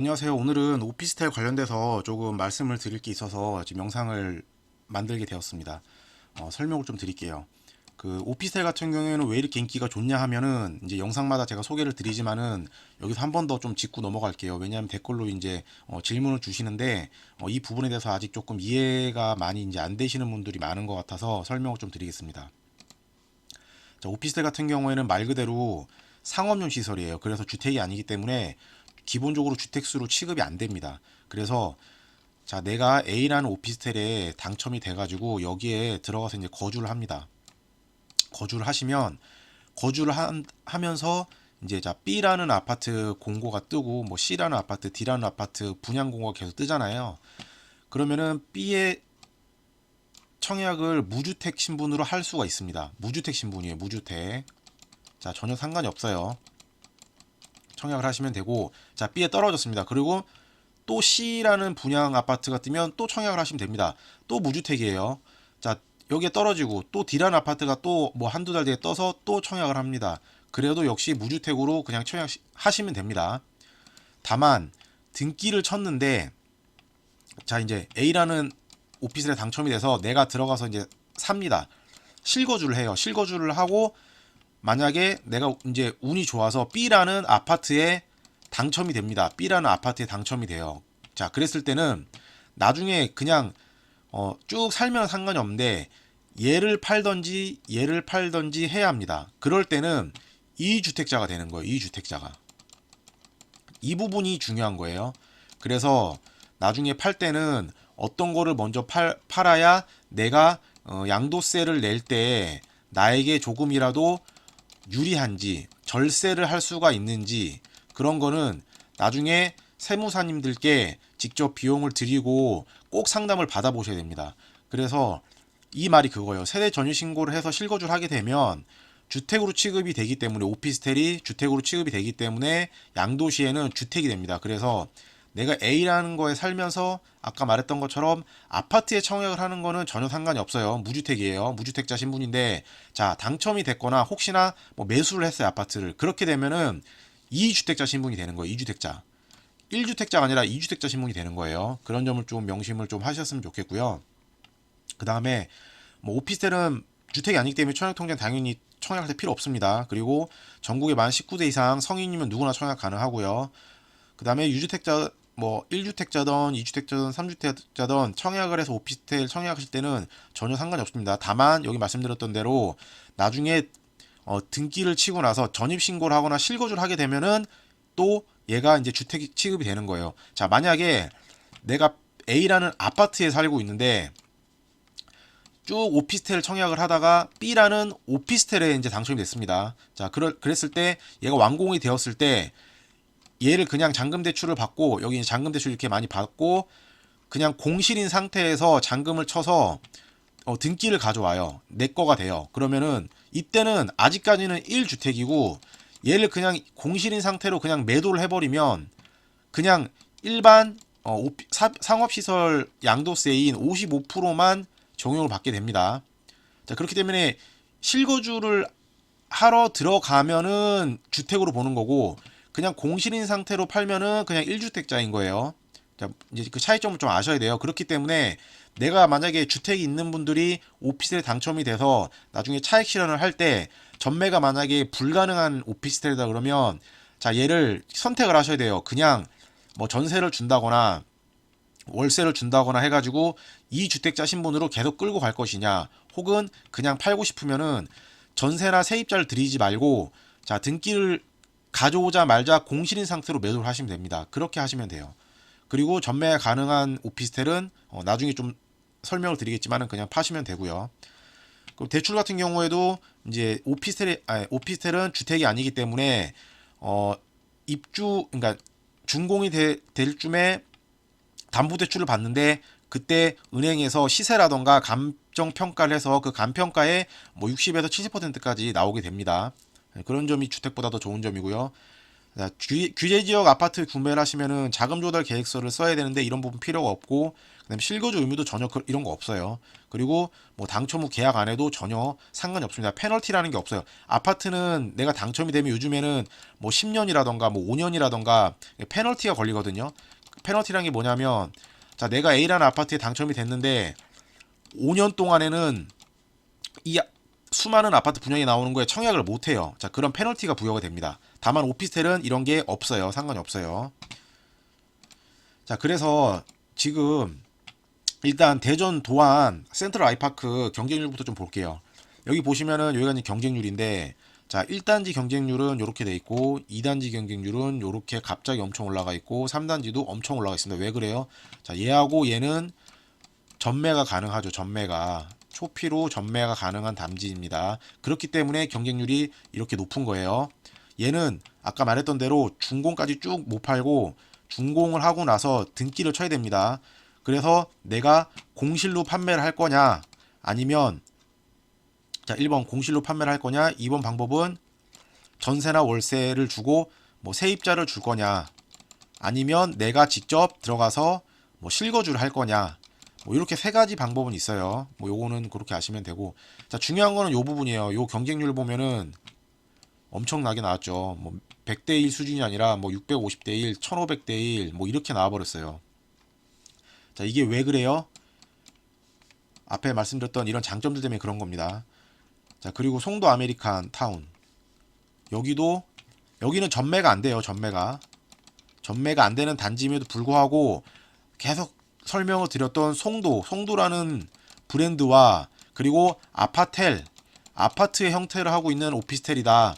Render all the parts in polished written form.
안녕하세요. 오늘은 오피스텔 관련돼서 조금 말씀을 드릴 게 있어서 지금 영상을 만들게 되었습니다. 설명을 좀 드릴게요. 그 오피스텔 같은 경우에는 왜 이렇게 인기가 좋냐 하면은 이제 영상마다 제가 소개를 드리지만은 여기서 한 번 더 좀 짚고 넘어갈게요. 왜냐하면 댓글로 이제 질문을 주시는데 이 부분에 대해서 아직 조금 이해가 많이 이제 안 되시는 분들이 많은 것 같아서 설명을 좀 드리겠습니다. 자, 오피스텔 같은 경우에는 말 그대로 상업용 시설이에요. 그래서 주택이 아니기 때문에 기본적으로 주택수로 취급이 안 됩니다. 그래서 자, 내가 A라는 오피스텔에 당첨이 돼가지고 여기에 들어가서 이제 거주를 합니다. 거주를 하시면 하면서 이제 자 B라는 아파트 공고가 뜨고 뭐 C라는 아파트, D라는 아파트 분양 공고가 계속 뜨잖아요. 그러면은 B의 청약을 무주택 신분으로 할 수가 있습니다. 무주택 신분이에요. 무주택. 자, 전혀 상관이 없어요. 청약을 하시면 되고, 자, B에 떨어졌습니다. 그리고 또 C라는 분양 아파트가 뜨면 또 청약을 하시면 됩니다. 또 무주택이에요. 자, 여기에 떨어지고 또 D라는 아파트가 또 뭐 한두 달 뒤에 떠서 또 청약을 합니다. 그래도 역시 무주택으로 그냥 청약하시면 됩니다. 다만 등기를 쳤는데 자, 이제 A라는 오피스에 당첨이 돼서 내가 들어가서 이제 삽니다. 실거주를 해요. 실거주를 하고 만약에 내가 이제 운이 좋아서 B라는 아파트에 당첨이 됩니다. B라는 아파트에 당첨이 돼요. 자, 그랬을 때는 나중에 그냥 쭉 살면 상관이 없는데 얘를 팔던지 해야 합니다. 그럴 때는 2주택자가 되는 거예요. 2주택자가. 이 부분이 중요한 거예요. 그래서 나중에 팔 때는 어떤 거를 먼저 팔아야 내가 양도세를 낼 때 나에게 조금이라도 유리한지 절세를 할 수가 있는지 그런 거는 나중에 세무사님들께 직접 비용을 드리고 꼭 상담을 받아보셔야 됩니다. 그래서 이 말이 그거예요. 세대 전유 신고를 해서 실거주를 하게 되면 주택으로 취급이 되기 때문에 오피스텔이 주택으로 취급이 되기 때문에 양도시에는 주택이 됩니다. 그래서 내가 A라는 거에 살면서 아까 말했던 것처럼 아파트에 청약을 하는 거는 전혀 상관이 없어요. 무주택이에요. 무주택자 신분인데 자, 당첨이 됐거나 혹시나 뭐 매수를 했어요. 아파트를. 그렇게 되면은 2주택자 신분이 되는 거예요. 2주택자. 1주택자가 아니라 2주택자 신분이 되는 거예요. 그런 점을 좀 명심을 좀 하셨으면 좋겠고요. 그 다음에 뭐 오피스텔은 주택이 아니기 때문에 청약통장 당연히 청약할 때 필요 없습니다. 그리고 전국에 만 19대 이상 성인이면 누구나 청약 가능하고요. 그 다음에 유주택자 뭐 1주택자든 2주택자든 3주택자든 청약을 해서 오피스텔 청약하실 때는 전혀 상관이 없습니다. 다만 여기 말씀드렸던 대로 나중에 등기를 치고 나서 전입신고를 하거나 실거주를 하게 되면은 또 얘가 이제 주택 취급이 되는 거예요. 자, 만약에 내가 A라는 아파트에 살고 있는데 쭉 오피스텔 청약을 하다가 B라는 오피스텔에 이제 당첨이 됐습니다. 자, 그랬을 때 얘가 완공이 되었을 때 얘를 그냥 잔금 대출을 받고 여기 잔금 대출 이렇게 많이 받고 그냥 공실인 상태에서 잔금을 쳐서 등기를 가져와요. 내 거가 돼요. 그러면은 이때는 아직까지는 1주택이고 얘를 그냥 공실인 상태로 그냥 매도를 해버리면 그냥 일반 상업시설 양도세인 55%만 적용을 받게 됩니다. 자, 그렇기 때문에 실거주를 하러 들어가면은 주택으로 보는 거고 그냥 공실인 상태로 팔면은 그냥 1주택자인 거예요. 자, 이제 그 차이점을 좀 아셔야 돼요. 그렇기 때문에 내가 만약에 주택이 있는 분들이 오피스텔에 당첨이 돼서 나중에 차익 실현을 할 때 전매가 만약에 불가능한 오피스텔이다 그러면 자, 얘를 선택을 하셔야 돼요. 그냥 뭐 전세를 준다거나 월세를 준다거나 해가지고 이 주택자 신분으로 계속 끌고 갈 것이냐 혹은 그냥 팔고 싶으면은 전세나 세입자를 들이지 말고 자, 등기를 가져오자 말자 공실인 상태로 매도를 하시면 됩니다. 그렇게 하시면 돼요. 그리고 전매 가능한 오피스텔은 나중에 좀 설명을 드리겠지만은 그냥 파시면 되고요. 그리고 대출 같은 경우에도 이제 오피스텔은 주택이 아니기 때문에 그러니까 준공이 될 쯤에 담보대출을 받는데 그때 은행에서 시세라던가 감정평가를 해서 그 감평가에 뭐 60에서 70%까지 나오게 됩니다. 그런 점이 주택보다 더 좋은 점이고요. 자, 규제 지역 아파트 구매를 하시면은 자금 조달 계획서를 써야 되는데 이런 부분 필요가 없고, 그다음에 실거주 의무도 전혀 이런 거 없어요. 그리고 뭐 당첨 후 계약 안 해도 전혀 상관이 없습니다. 페널티라는 게 없어요. 아파트는 내가 당첨이 되면 요즘에는 뭐 10년이라던가 뭐 5년이라던가 페널티가 걸리거든요. 페널티라는 게 뭐냐면, 자, 내가 A라는 아파트에 당첨이 됐는데 5년 동안에는 이 수많은 아파트 분양이 나오는 거에 청약을 못 해요. 자, 그런 페널티가 부여가 됩니다. 다만 오피스텔은 이런 게 없어요. 상관이 없어요. 자, 그래서 지금 일단 대전 도안 센트럴 아이파크 경쟁률부터 좀 볼게요. 여기 보시면은 여기가 이제 경쟁률인데, 자, 1단지 경쟁률은 이렇게 돼 있고 2단지 경쟁률은 이렇게 갑자기 엄청 올라가 있고 3단지도 엄청 올라가 있습니다. 왜 그래요? 자, 얘하고 얘는 전매가 가능하죠. 전매가 초피로 전매가 가능한 단지입니다. 그렇기 때문에 경쟁률이 이렇게 높은 거예요. 얘는 아까 말했던 대로 준공까지 쭉 못 팔고 준공을 하고 나서 등기를 쳐야 됩니다. 그래서 내가 공실로 판매를 할 거냐, 아니면, 자, 1번 공실로 판매를 할 거냐, 2번 방법은 전세나 월세를 주고 뭐 세입자를 줄 거냐, 아니면 내가 직접 들어가서 뭐 실거주를 할 거냐, 뭐 이렇게 세 가지 방법은 있어요. 뭐 요거는 그렇게 아시면 되고, 자, 중요한 거는 요 부분이에요. 요 경쟁률 보면은 엄청나게 나왔죠. 뭐 100대 1 수준이 아니라 뭐 650대 1, 1500대 1, 뭐 이렇게 나와 버렸어요. 자, 이게 왜 그래요? 앞에 말씀드렸던 이런 장점들 때문에 그런 겁니다. 자, 그리고 송도 아메리칸 타운. 여기는 전매가 안 돼요. 전매가 안 되는 단지임에도 불구하고 계속 설명을 드렸던 송도라는 브랜드와, 그리고 아파트의 형태를 하고 있는 오피스텔이다.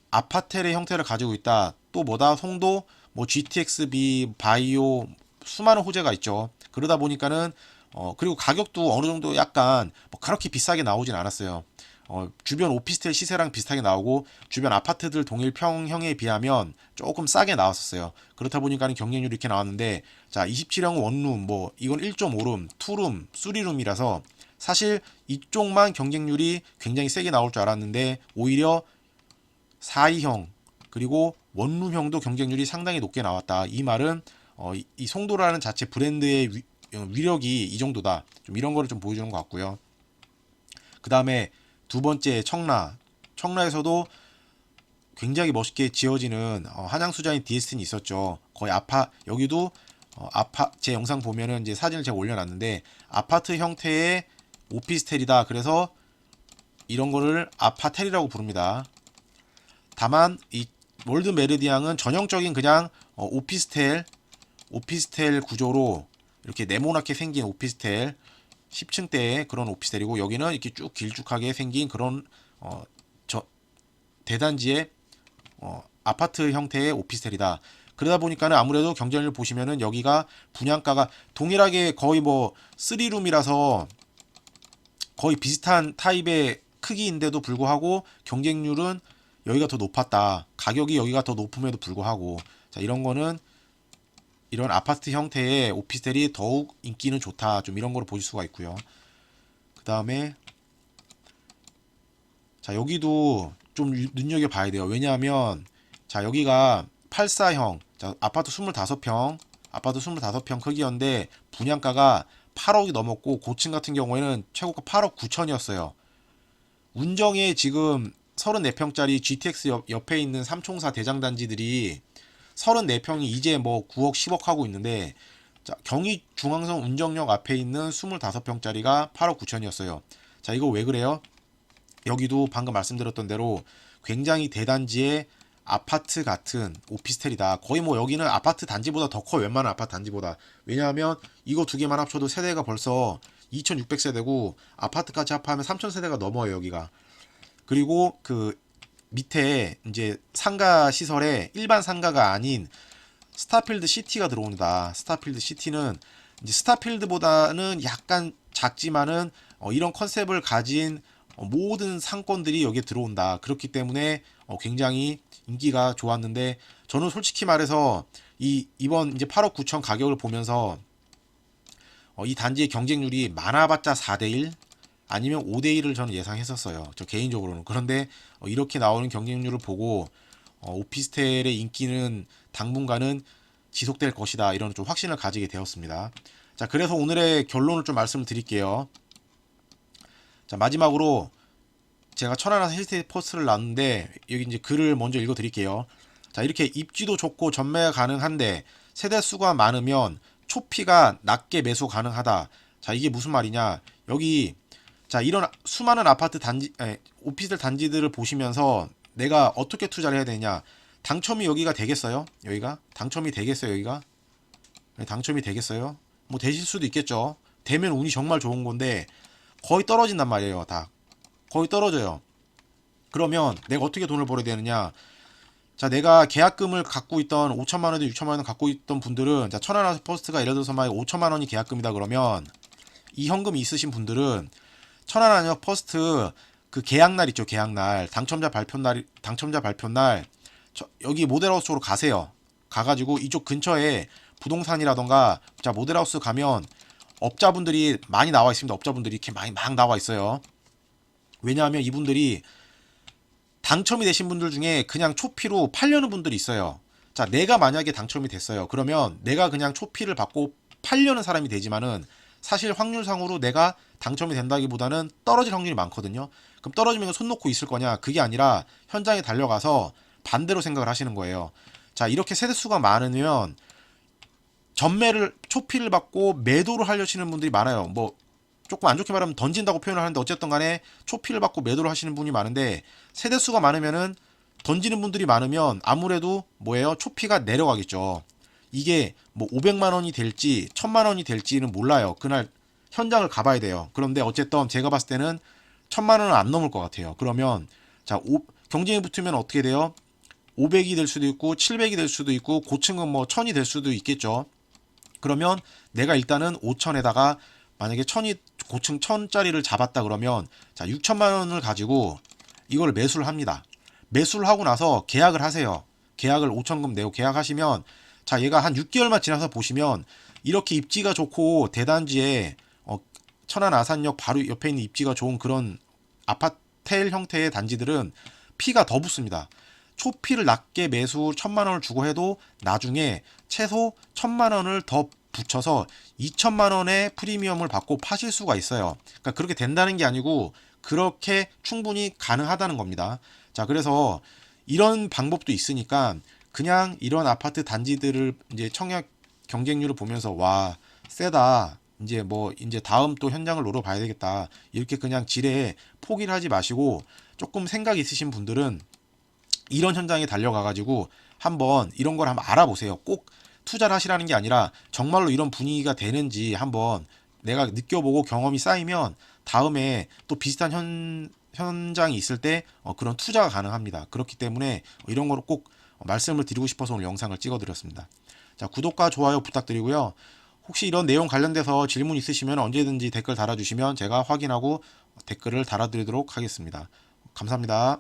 아파텔의 형태를 가지고 있다. 또 뭐다? 송도, 뭐 GTXB, 바이오, 수많은 호재가 있죠. 그러다 보니까는 그리고 가격도 어느 정도 약간 뭐 그렇게 비싸게 나오진 않았어요. 주변 오피스텔 시세랑 비슷하게 나오고 주변 아파트들 동일 평형에 비하면 조금 싸게 나왔었어요. 그렇다 보니까 경쟁률이 이렇게 나왔는데, 자, 27형 원룸, 뭐 이건 1.5룸, 투룸, 쓰리룸이라서 사실 이쪽만 경쟁률이 굉장히 세게 나올 줄 알았는데 오히려 4이형 그리고 원룸형도 경쟁률이 상당히 높게 나왔다. 이 말은 이 송도라는 자체 브랜드의 위력이 이 정도다. 좀 이런 거를 좀 보여주는 것 같고요. 그 다음에 두 번째 청라에서도 굉장히 멋있게 지어지는 한양수자인 DST는 있었죠. 거의 여기도 제 영상 보면은 이제 사진을 제가 올려놨는데 아파트 형태의 오피스텔이다. 그래서 이런 거를 아파텔이라고 부릅니다. 다만 이 월드 메르디앙은 전형적인 그냥 오피스텔 구조로 이렇게 네모나게 생긴 오피스텔 10층대의 그런 오피스텔이고, 여기는 이렇게 쭉 길쭉하게 생긴 그런 대단지의 아파트 형태의 오피스텔이다. 그러다 보니까는 아무래도 경쟁률 보시면은 여기가 분양가가 동일하게 거의 뭐 3룸이라서 거의 비슷한 타입의 크기인데도 불구하고 경쟁률은 여기가 더 높았다. 가격이 여기가 더 높음에도 불구하고, 자, 이런 거는 이런 아파트 형태의 오피스텔이 더욱 인기는 좋다. 좀 이런 거를 보실 수가 있고요. 그 다음에, 자, 여기도 좀 눈여겨 봐야 돼요. 왜냐하면, 자, 여기가 84형, 자, 아파트 25평 크기였는데 분양가가 8억이 넘었고, 고층 같은 경우에는 최고가 8억 9천이었어요. 운정에 지금 34평짜리 GTX 옆에 있는 삼총사 대장단지들이 34평이 이제 뭐 9억 10억 하고 있는데, 자, 경의 중앙선 운정역 앞에 있는 25평짜리가 8억 9천이었어요. 자, 이거 왜 그래요? 여기도 방금 말씀드렸던 대로 굉장히 대단지의 아파트 같은 오피스텔이다. 거의 뭐 여기는 아파트 단지보다 더 커요. 웬만한 아파트 단지보다. 왜냐하면 이거 두 개만 합쳐도 세대가 벌써 2600세대고 아파트까지 합하면 3000세대가 넘어요, 여기가. 그리고 그 밑에 이제 상가 시설에 일반 상가가 아닌 스타필드 시티가 들어온다. 스타필드 시티는 이제 스타필드보다는 약간 작지만은 이런 컨셉을 가진 모든 상권들이 여기에 들어온다. 그렇기 때문에 굉장히 인기가 좋았는데, 저는 솔직히 말해서 이번 이제 8억 9천 가격을 보면서 이 단지의 경쟁률이 많아봤자 4대1 아니면 5대1을 저는 예상했었어요. 저 개인적으로는. 그런데 이렇게 나오는 경쟁률을 보고 오피스텔의 인기는 당분간은 지속될 것이다. 이런 좀 확신을 가지게 되었습니다. 자, 그래서 오늘의 결론을 좀 말씀을 드릴게요. 자, 마지막으로 제가 천안에서 힐스테이트 포스트를 놨는데 여기 이제 글을 먼저 읽어 드릴게요. 자, 이렇게 입지도 좋고 전매가 가능한데 세대 수가 많으면 초피가 낮게 매수 가능하다. 자, 이게 무슨 말이냐? 여기 자, 이런 수많은 아파트 단지 오피스텔 단지들을 보시면서 내가 어떻게 투자를 해야 되냐? 당첨이 여기가 되겠어요? 여기가 당첨이 되겠어요? 여기가 당첨이 되겠어요? 뭐 되실 수도 있겠죠. 되면 운이 정말 좋은 건데 거의 떨어진단 말이에요. 다 거의 떨어져요. 그러면 내가 어떻게 돈을 벌어야 되느냐? 자, 내가 계약금을 갖고 있던 5천만 원에도 6천만 원 갖고 있던 분들은 자, 천안아스 퍼스트가 예를 들어서 막 5천만 원이 계약금이다 그러면 이 현금이 있으신 분들은 천안아니역 퍼스트 그 계약날 있죠. 계약날 당첨자 발표날 여기 모델하우스 쪽으로 가세요. 가가지고 이쪽 근처에 부동산이라던가 자, 모델하우스 가면 업자분들이 많이 나와 있습니다. 업자분들이 이렇게 많이 막 나와 있어요. 왜냐하면 이분들이 당첨이 되신 분들 중에 그냥 초피로 팔려는 분들이 있어요. 자, 내가 만약에 당첨이 됐어요. 그러면 내가 그냥 초피를 받고 팔려는 사람이 되지만은 사실 확률상으로 내가 당첨이 된다기보다는 떨어질 확률이 많거든요. 그럼 떨어지면 손 놓고 있을 거냐? 그게 아니라 현장에 달려가서 반대로 생각을 하시는 거예요. 자, 이렇게 세대수가 많으면 전매를 초피를 받고 매도를 하려시는 분들이 많아요. 뭐 조금 안 좋게 말하면 던진다고 표현을 하는데 어쨌든 간에 초피를 받고 매도를 하시는 분이 많은데 세대수가 많으면은 던지는 분들이 많으면 아무래도 뭐예요? 초피가 내려가겠죠. 이게 뭐 500만 원이 될지 1000만 원이 될지는 몰라요. 그날 현장을 가봐야 돼요. 그런데 어쨌든 제가 봤을 때는 1000만 원은 안 넘을 것 같아요. 그러면 자, 경쟁이 붙으면 어떻게 돼요? 500이 될 수도 있고 700이 될 수도 있고 고층은 뭐 1000이 될 수도 있겠죠. 그러면 내가 일단은 5000에다가 만약에 1000이 고층 1000짜리를 잡았다 그러면 자, 6천만 원을 가지고 이걸 매수를 합니다. 매수를 하고 나서 계약을 하세요. 계약을 5천금 내고 계약하시면 자, 얘가 한 6개월만 지나서 보시면 이렇게 입지가 좋고 대단지에 천안 아산역 바로 옆에 있는 입지가 좋은 그런 아파텔 형태의 단지들은 피가 더 붙습니다. 초피를 낮게 매수 1000만 원을 주고 해도 나중에 최소 1000만 원을 더 붙여서 2천만 원의 프리미엄을 받고 파실 수가 있어요. 그러니까 그렇게 된다는 게 아니고 그렇게 충분히 가능하다는 겁니다. 자, 그래서 이런 방법도 있으니까 그냥 이런 아파트 단지들을 이제 청약 경쟁률을 보면서 와, 세다. 이제 다음 또 현장을 노려봐야 되겠다. 이렇게 그냥 지레 포기를 하지 마시고 조금 생각 있으신 분들은 이런 현장에 달려가가지고 한번 이런 걸 한번 알아보세요. 꼭 투자를 하시라는 게 아니라 정말로 이런 분위기가 되는지 한번 내가 느껴보고 경험이 쌓이면 다음에 또 비슷한 현장이 있을 때 그런 투자가 가능합니다. 그렇기 때문에 이런 거를 꼭 말씀을 드리고 싶어서 오늘 영상을 찍어드렸습니다. 자, 구독과 좋아요 부탁드리고요. 혹시 이런 내용 관련돼서 질문 있으시면 언제든지 댓글 달아주시면 제가 확인하고 댓글을 달아드리도록 하겠습니다. 감사합니다.